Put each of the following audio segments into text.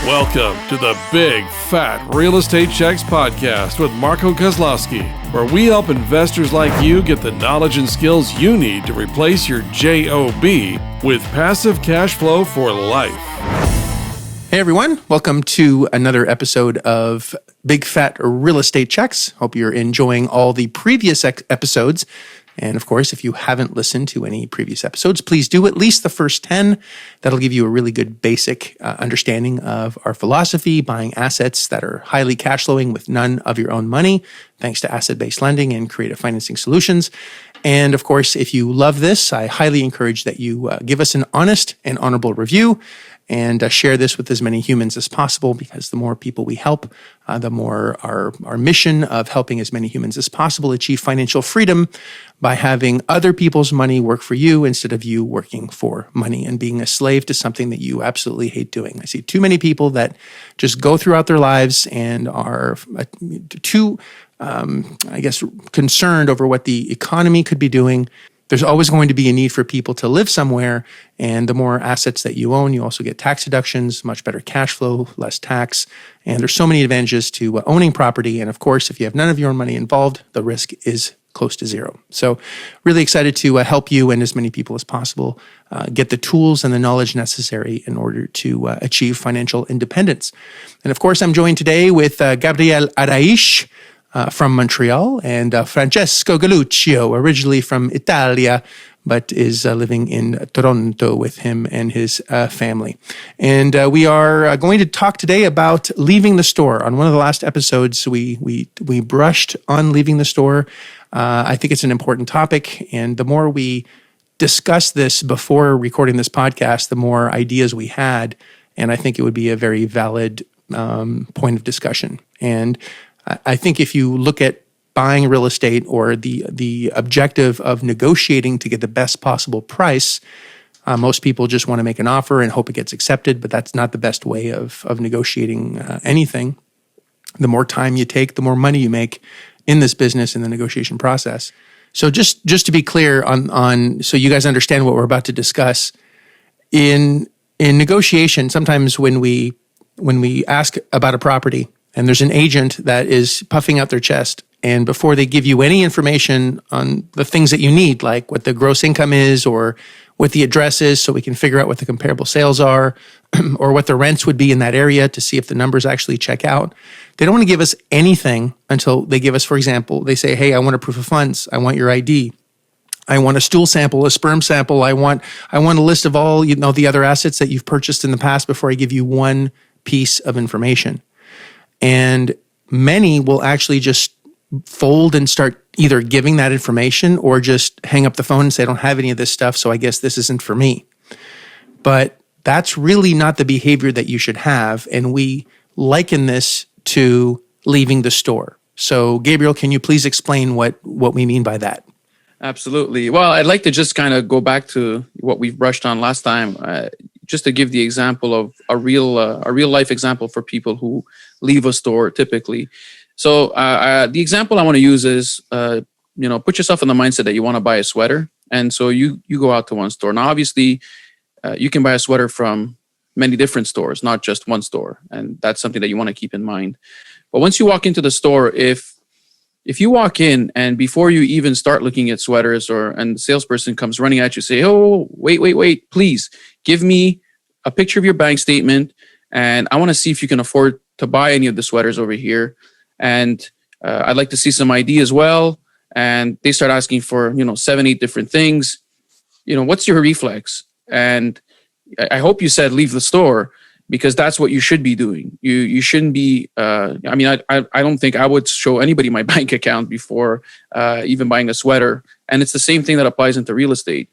Welcome to the Big Fat Real Estate Checks podcast with Marco Kozlowski, where we help investors like you get the knowledge and skills you need to replace your JOB with passive cash flow for life. Hey everyone, welcome to another episode of Big Fat Real Estate Checks. Hope you're enjoying all the previous episodes. And of course, if you haven't listened to any previous episodes, please do at least the first 10. That'll give you a really good basic understanding of our philosophy, buying assets that are highly cash flowing with none of your own money, thanks to asset-based lending and creative financing solutions. And of course, if you love this, I highly encourage that you give us an honest and honorable review and share this with as many humans as possible, because the more people we help, the more our mission of helping as many humans as possible achieve financial freedom by having other people's money work for you instead of you working for money and being a slave to something that you absolutely hate doing. I see too many people that just go throughout their lives and are too concerned over what the economy could be doing. There's always going to be a need for people to live somewhere, and the more assets that you own, you also get tax deductions, much better cash flow, less tax, and there's so many advantages to owning property. And of course, if you have none of your own money involved, the risk is close to zero. So really excited to help you and as many people as possible get the tools and the knowledge necessary in order to achieve financial independence. And of course, I'm joined today with Gabriel Araish, from Montreal, and Francesco Galluccio, originally from Italia, but is living in Toronto with him and his family. And we are going to talk today about leaving the store. On one of the last episodes, we brushed on leaving the store. I think it's an important topic, and the more we discussed this before recording this podcast, the more ideas we had, and I think it would be a very valid point of discussion. And I think if you look at buying real estate or the objective of negotiating to get the best possible price, most people just want to make an offer and hope it gets accepted, but that's not the best way of negotiating anything. The more time you take, the more money you make in this business in the negotiation process. So just to be clear on so you guys understand what we're about to discuss, in negotiation, sometimes when we ask about a property, and there's an agent that is puffing out their chest, and before they give you any information on the things that you need, like what the gross income is or what the address is so we can figure out what the comparable sales are or what the rents would be in that area to see if the numbers actually check out, they don't want to give us anything until they give us, for example, they say, hey, I want a proof of funds. I want your ID. I want a stool sample, a sperm sample. I want a list of all, the other assets that you've purchased in the past before I give you one piece of information. And many will actually just fold and start either giving that information or just hang up the phone and say, I don't have any of this stuff, so I guess this isn't for me. But that's really not the behavior that you should have. And we liken this to leaving the store. So Gabriel, can you please explain what we mean by that? Absolutely. Well, I'd like to just kind of go back to what we've brushed on last time, just to give the example of a real life example for people who leave a store typically. So the example I want to use is, put yourself in the mindset that you want to buy a sweater. And so you go out to one store. Now, obviously, you can buy a sweater from many different stores, not just one store. And that's something that you want to keep in mind. But once you walk into the store, if you walk in and before you even start looking at sweaters and the salesperson comes running at you, say, oh, wait, please give me a picture of your bank statement. And I want to see if you can afford to buy any of the sweaters over here. And I'd like to see some ID as well. And they start asking for, 7, 8 different things. What's your reflex? And I hope you said leave the store, because that's what you should be doing. You shouldn't be, I don't think I would show anybody my bank account before even buying a sweater. And it's the same thing that applies into real estate.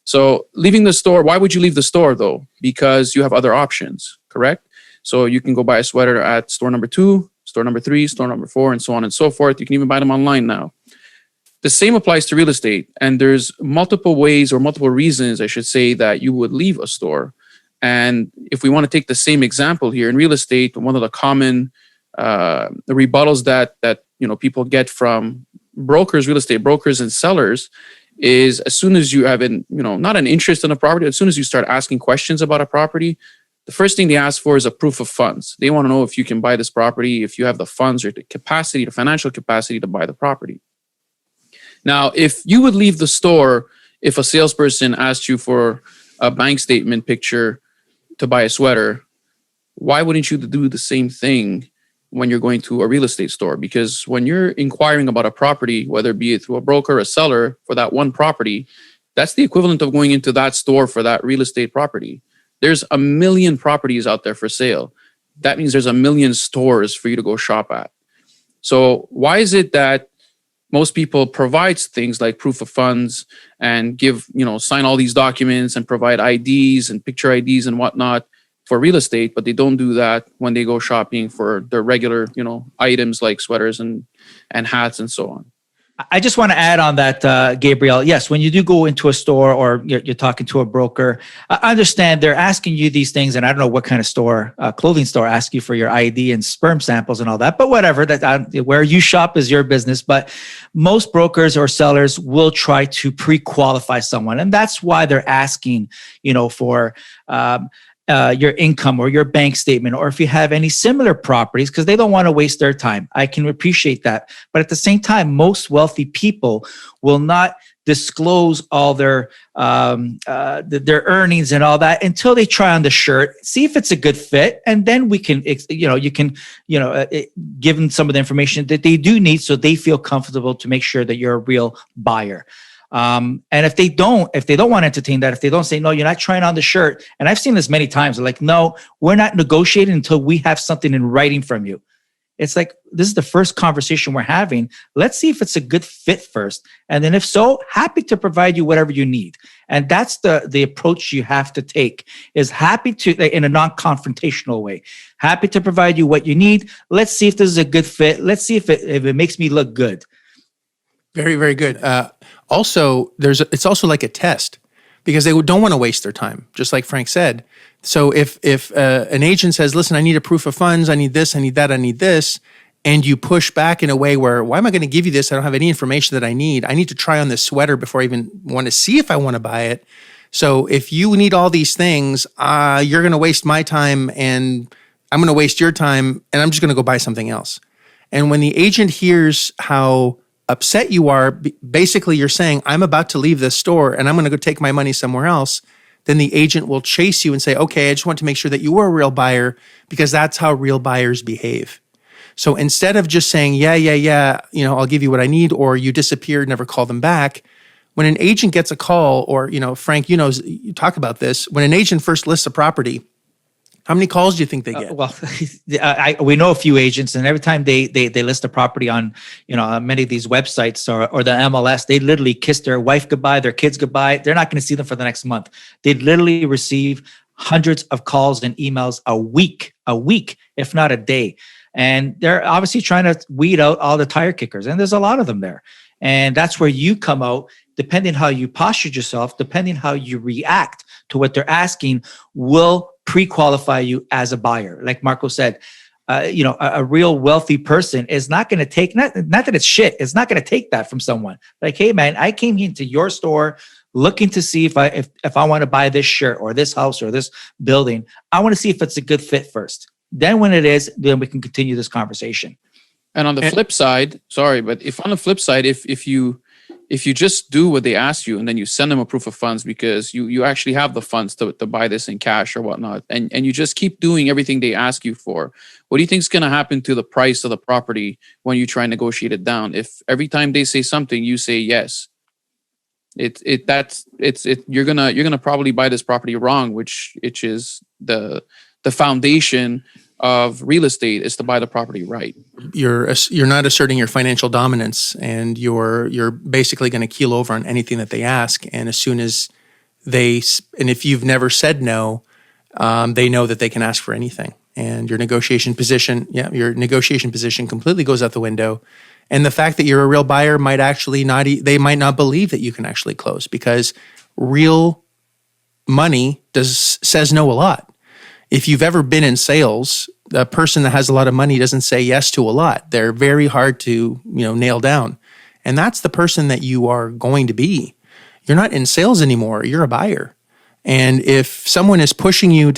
So leaving the store, why would you leave the store though? Because you have other options, correct? So you can go buy a sweater at store number 2, store number 3, store number 4, and so on and so forth. You can even buy them online now. The same applies to real estate. And there's multiple ways or multiple reasons, I should say, that you would leave a store. And if we want to take the same example here in real estate, one of the common rebuttals that people get from brokers, real estate brokers and sellers, is as soon as you have not an interest in a property, as soon as you start asking questions about a property, the first thing they ask for is a proof of funds. They want to know if you can buy this property, if you have the funds or the capacity, the financial capacity to buy the property. Now, if you would leave the store, if a salesperson asked you for a bank statement picture to buy a sweater, why wouldn't you do the same thing when you're going to a real estate store? Because when you're inquiring about a property, whether it be through a broker or a seller for that one property, that's the equivalent of going into that store for that real estate property. There's a million properties out there for sale. That means there's a million stores for you to go shop at. So why is it that most people provide things like proof of funds and give, sign all these documents and provide IDs and picture IDs and whatnot for real estate, but they don't do that when they go shopping for their regular, items like sweaters and hats and so on? I just want to add on that, Gabriel. Yes, when you do go into a store or you're talking to a broker, I understand they're asking you these things, and I don't know what kind of store, clothing store, ask you for your ID and sperm samples and all that. But whatever, where you shop is your business. But most brokers or sellers will try to pre-qualify someone, and that's why they're asking, for your income or your bank statement, or if you have any similar properties, because they don't want to waste their time. I can appreciate that. But at the same time, most wealthy people will not disclose all their earnings and all that until they try on the shirt, see if it's a good fit. And then we can, you can give them some of the information that they do need so they feel comfortable to make sure that you're a real buyer. And if they don't want to entertain that, if they don't say, no, you're not trying on the shirt. And I've seen this many times. They're like, no, we're not negotiating until we have something in writing from you. It's like, this is the first conversation we're having. Let's see if it's a good fit first. And then if so, happy to provide you whatever you need. And that's the approach you have to take, is happy to, in a non-confrontational way, happy to provide you what you need. Let's see if this is a good fit. Let's see if it makes me look good. Very, very good. Also, it's also like a test, because they don't want to waste their time, just like Frank said. So if an agent says, listen, I need a proof of funds, I need this, I need that, I need this, and you push back in a way where, why am I going to give you this? I don't have any information that I need. I need to try on this sweater before I even want to see if I want to buy it. So if you need all these things, you're going to waste my time and I'm going to waste your time, and I'm just going to go buy something else. And when the agent hears how upset you are, basically you're saying, I'm about to leave this store and I'm going to go take my money somewhere else, then the agent will chase you and say, okay, I just want to make sure that you were a real buyer, because that's how real buyers behave. So instead of just saying, yeah, I'll give you what I need, or you disappeared, never call them back, when an agent gets a call, or, Frank, you talk about this, when an agent first lists a property, how many calls do you think they get? We know a few agents, and every time they list a property on, many of these websites or the MLS, they literally kiss their wife goodbye, their kids goodbye. They're not going to see them for the next month. They literally receive hundreds of calls and emails a week, if not a day. And they're obviously trying to weed out all the tire kickers, and there's a lot of them there. And that's where you come out, depending how you postured yourself, depending how you react to what they're asking, will pre-qualify you as a buyer. Like Marco said, a real wealthy person is not going to take, not that it's shit, it's not going to take that from someone. Like, hey man, I came into your store looking to see if I want to buy this shirt or this house or this building. I want to see if it's a good fit first. Then when it is, then we can continue this conversation. And on the flip side, if you just do what they ask you and then you send them a proof of funds because you actually have the funds to buy this in cash or whatnot, and you just keep doing everything they ask you for, what do you think is going to happen to the price of the property when you try and negotiate it down? If every time they say something, you say yes, you're gonna probably buy this property wrong, which is the foundation of real estate is to buy the property right. You're not asserting your financial dominance, and you're basically going to keel over on anything that they ask. And as soon as if you've never said no, they know that they can ask for anything. And your negotiation position completely goes out the window. And the fact that you're a real buyer might actually they might not believe that you can actually close, because real money says no a lot. If you've ever been in sales, a person that has a lot of money doesn't say yes to a lot. They're very hard to, nail down. And that's the person that you are going to be. You're not in sales anymore. You're a buyer. And if someone is pushing you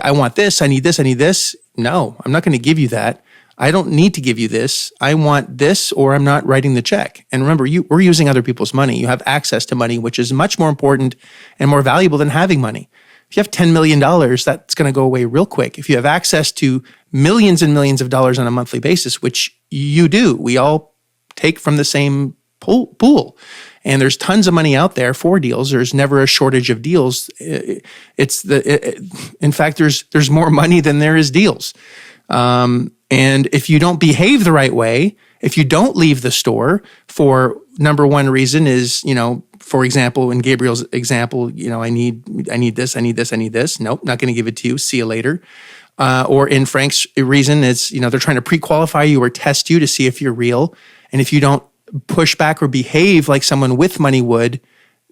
I want this, I need this, I need this. No, I'm not going to give you that. I don't need to give you this. I want this, or I'm not writing the check. And remember, we're using other people's money. You have access to money, which is much more important and more valuable than having money. If you have $10 million, that's going to go away real quick. If you have access to millions and millions of dollars on a monthly basis, which you do, we all take from the same pool. And there's tons of money out there for deals. There's never a shortage of deals. In fact, there's more money than there is deals. And if you don't behave the right way, if you don't leave the store for number one reason is, for example, in Gabriel's example, I need this, I need this, I need this. Nope, not going to give it to you. See you later. Or in Frank's reason, it's, they're trying to pre-qualify you or test you to see if you're real. And if you don't push back or behave like someone with money would,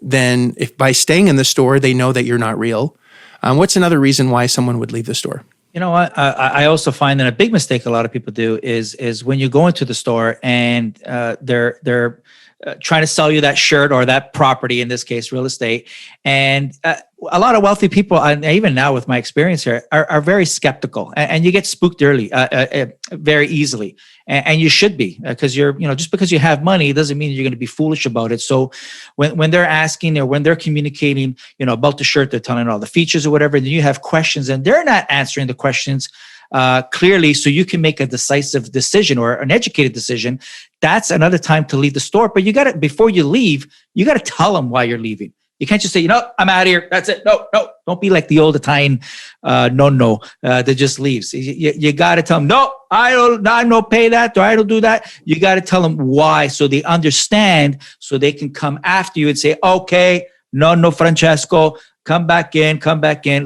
then if by staying in the store, they know that you're not real. What's another reason why someone would leave the store? You know what? I also find that a big mistake a lot of people do is when you go into the store and they're trying to sell you that shirt or that property, in this case, real estate. And a lot of wealthy people, and even now with my experience here, are very skeptical, and you get spooked early, very easily. And you should be, because just because you have money doesn't mean you're going to be foolish about it. So when they're asking or when they're communicating, about the shirt, they're telling all the features or whatever, then you have questions and they're not answering the questions clearly, so you can make a decisive decision or an educated decision. That's another time to leave the store. But before you leave, you got to tell them why you're leaving. You can't just say, I'm out of here. That's it. No. Don't be like the old Italian that just leaves. You got to tell them, no, I don't pay that, or I don't do that. You got to tell them why, so they understand, so they can come after you and say, okay, no, Francesco, come back in.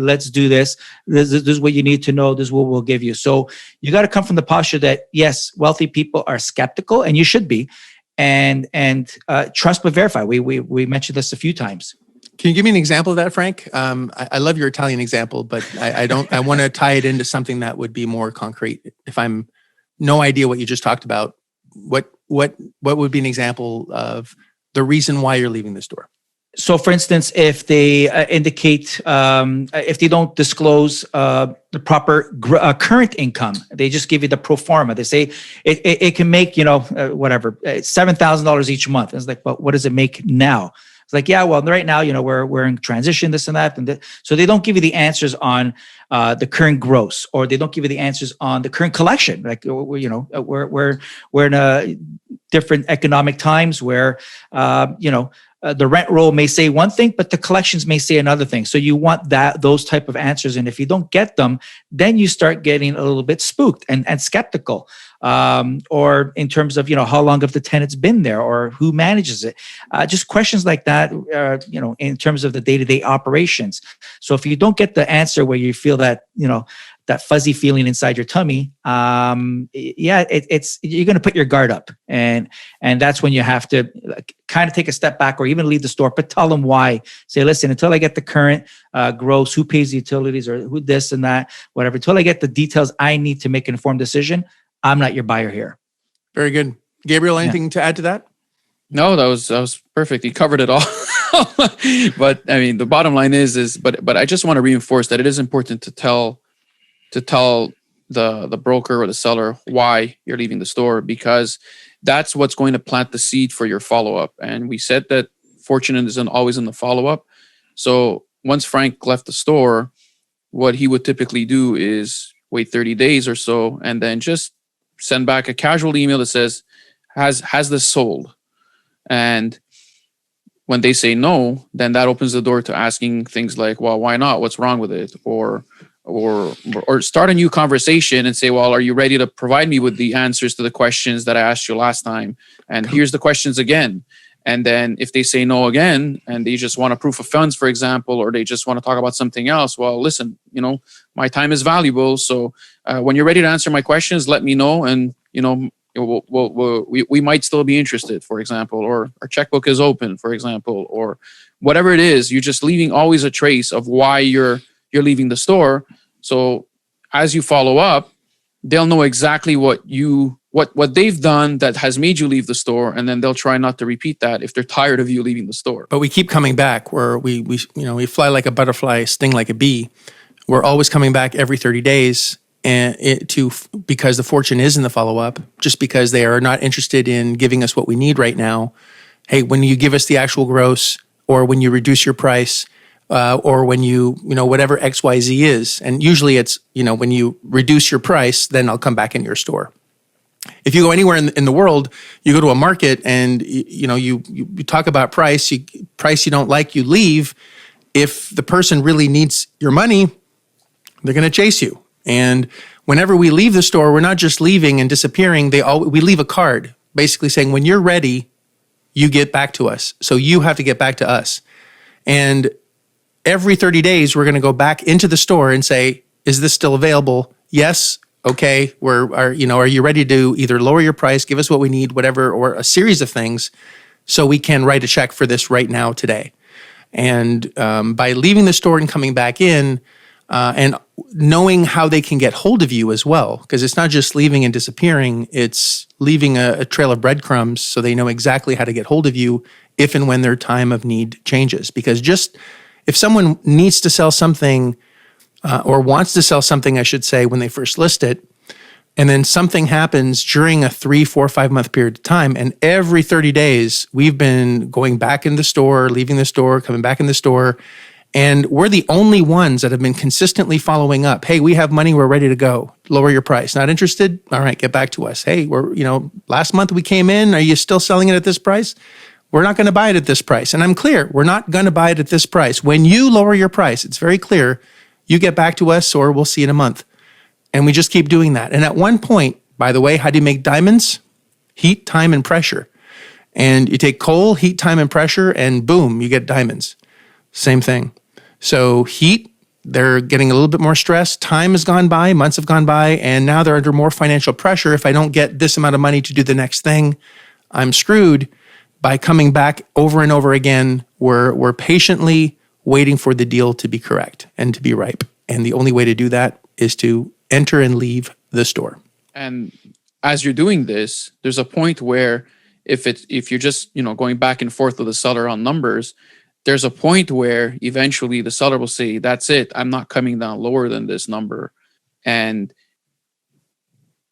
Let's do this. This is what you need to know. This is what we'll give you. So you got to come from the posture that, yes, wealthy people are skeptical, and you should be, and trust but verify. We mentioned this a few times. Can you give me an example of that, Frank? I love your Italian example, but I want to tie it into something that would be more concrete. If I'm no idea what you just talked about, what would be an example of the reason why you're leaving the store? So, for instance, if they indicate, if they don't disclose the proper current income, they just give you the pro forma. They say it can make, whatever, $7,000 each month. It's like, but what does it make now? It's like, yeah, well, right now, we're in transition, this and that. So they don't give you the answers on the current gross, or they don't give you the answers on the current collection. Like, we're in a different economic times where, the rent roll may say one thing, but the collections may say another thing. So you want those type of answers. And if you don't get them, then you start getting a little bit spooked and skeptical. Or in terms of, how long have the tenants been there, or who manages it? Just questions like that, in terms of the day-to-day operations. So if you don't get the answer where you feel that, that fuzzy feeling inside your tummy, it's you're going to put your guard up, and that's when you have to kind of take a step back, or even leave the store, but tell them why. Say, listen, until I get the current gross, who pays the utilities, or who this and that, whatever, until I get the details I need to make an informed decision, I'm not your buyer here. Very good. Gabriel, anything to add to that? No, that was perfect. You covered it all. But I mean, the bottom line is but I just want to reinforce that it is important to tell the broker or the seller why you're leaving the store, because that's what's going to plant the seed for your follow-up. And we said that fortune isn't always in the follow-up. So once Frank left the store, what he would typically do is wait 30 days or so, and then just send back a casual email that says, has this sold? And when they say no, then that opens the door to asking things like, well, why not? What's wrong with it? Or start a new conversation and say, well, are you ready to provide me with the answers to the questions that I asked you last time? And here's the questions again. And then if they say no again, and they just want a proof of funds, for example, or they just want to talk about something else, well, listen, my time is valuable. So when you're ready to answer my questions, let me know. And, we might still be interested, for example, or our checkbook is open, for example, or whatever it is. You're just leaving always a trace of why you're leaving the store. So as you follow up, they'll know exactly what they've done that has made you leave the store, and then they'll try not to repeat that if they're tired of you leaving the store. But we keep coming back where we fly like a butterfly, sting like a bee. We're always coming back every 30 days because the fortune is in the follow-up, just because they are not interested in giving us what we need right now. Hey, when you give us the actual gross, or when you reduce your price, or when you whatever XYZ is, and usually it's, when you reduce your price, then I'll come back in your store. If you go anywhere in the world, you go to a market and you talk about price you don't like, you leave. If the person really needs your money, they're going to chase you. And whenever we leave the store, we're not just leaving and disappearing. We leave a card basically saying, when you're ready, you get back to us. So you have to get back to us. And every 30 days, we're going to go back into the store and say, is this still available? Yes. Okay. Are you ready to either lower your price, give us what we need, whatever, or a series of things so we can write a check for this right now today. And by leaving the store and coming back in, and knowing how they can get hold of you as well, because it's not just leaving and disappearing, it's leaving a trail of breadcrumbs so they know exactly how to get hold of you if and when their time of need changes. Because just if someone needs to sell something or wants to sell something, I should say, when they first list it, and then something happens during a 3, 4, 5 month period of time, and every 30 days we've been going back in the store, leaving the store, coming back in the store, and we're the only ones that have been consistently following up. Hey, we have money, we're ready to go. Lower your price. Not interested? All right, get back to us. Hey, last month we came in, are you still selling it at this price? We're not going to buy it at this price. And I'm clear, we're not going to buy it at this price. When you lower your price, it's very clear, you get back to us or we'll see you in a month. And we just keep doing that. And at one point, by the way, how do you make diamonds? Heat, time, and pressure. And you take coal, heat, time, and pressure, and boom, you get diamonds. Same thing. So heat, they're getting a little bit more stress. Time has gone by, months have gone by, and now they're under more financial pressure. If I don't get this amount of money to do the next thing, I'm screwed. By coming back over and over again, we're patiently waiting for the deal to be correct and to be ripe. And the only way to do that is to enter and leave the store. And as you're doing this, there's a point where if you're just going back and forth with the seller on numbers, there's a point where eventually the seller will say, that's it, I'm not coming down lower than this number. And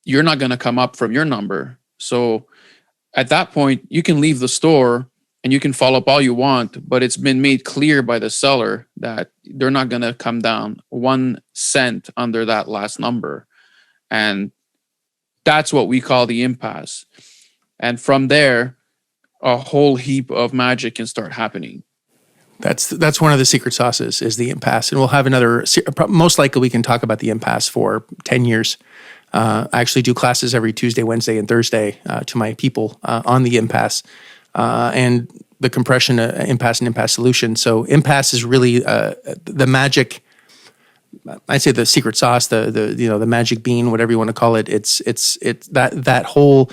you're not going to come up from your number. So at that point, you can leave the store and you can follow up all you want, but it's been made clear by the seller that they're not going to come down 1 cent under that last number. And that's what we call the impasse. And from there, a whole heap of magic can start happening. That's one of the secret sauces is the impasse. And we'll have most likely we can talk about the impasse for 10 years. I actually do classes every Tuesday, Wednesday, and Thursday to my people on the impasse and the compression impasse and impasse solution. So impasse is really the magic. I'd say the secret sauce, the magic bean, whatever you want to call it. It's that whole.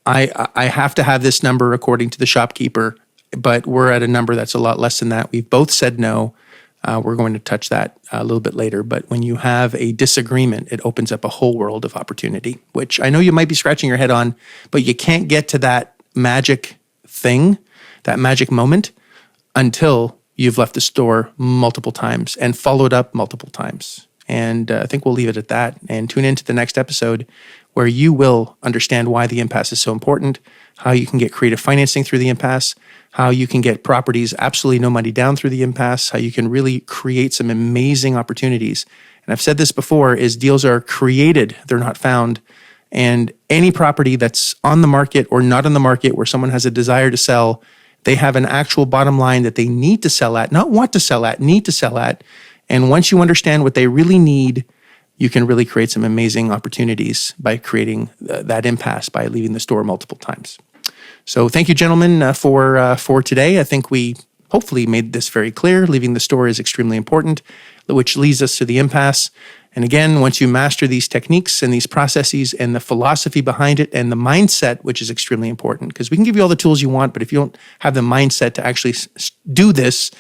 I have to have this number according to the shopkeeper, but we're at a number that's a lot less than that. We've both said no. We're going to touch that a little bit later. But when you have a disagreement, it opens up a whole world of opportunity, which I know you might be scratching your head on, but you can't get to that magic thing, that magic moment, until you've left the store multiple times and followed up multiple times. And I think we'll leave it at that and tune into the next episode where you will understand why the impasse is so important, how you can get creative financing through the impasse, how you can get properties absolutely no money down through the impasse, how you can really create some amazing opportunities. And I've said this before, is deals are created, they're not found. And any property that's on the market or not on the market where someone has a desire to sell, they have an actual bottom line that they need to sell at, not want to sell at, need to sell at. And once you understand what they really need, you can really create some amazing opportunities by creating that impasse by leaving the store multiple times. So thank you, gentlemen, for today. I think we hopefully made this very clear. Leaving the store is extremely important, which leads us to the impasse. And again, once you master these techniques and these processes and the philosophy behind it and the mindset, which is extremely important, because we can give you all the tools you want, but if you don't have the mindset to actually do this,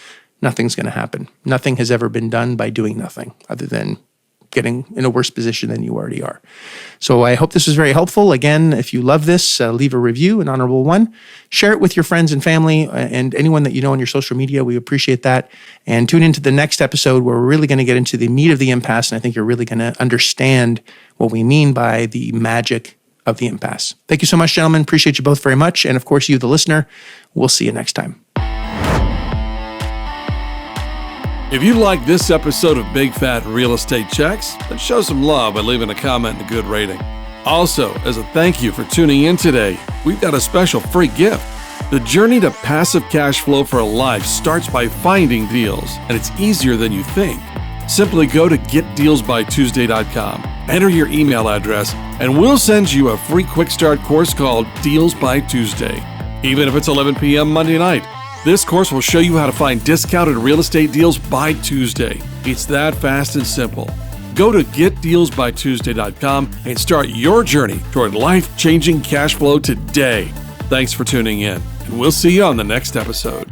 nothing's going to happen. Nothing has ever been done by doing nothing other than getting in a worse position than you already are. So I hope this was very helpful. Again, if you love this, leave a review, an honorable one. Share it with your friends and family and anyone that you know on your social media. We appreciate that. And tune into the next episode where we're really going to get into the meat of the impasse. And I think you're really going to understand what we mean by the magic of the impasse. Thank you so much, gentlemen. Appreciate you both very much. And of course, you, the listener, we'll see you next time. If you like this episode of Big Fat Real Estate Checks, then show some love by leaving a comment and a good rating. Also, as a thank you for tuning in today, we've got a special free gift. The journey to passive cash flow for a life starts by finding deals, and it's easier than you think. Simply go to getdealsbytuesday.com, enter your email address, and we'll send you a free quick start course called Deals by Tuesday. Even if it's 11 p.m. Monday night, this course will show you how to find discounted real estate deals by Tuesday. It's that fast and simple. Go to getdealsbytuesday.com and start your journey toward life-changing cash flow today. Thanks for tuning in, and we'll see you on the next episode.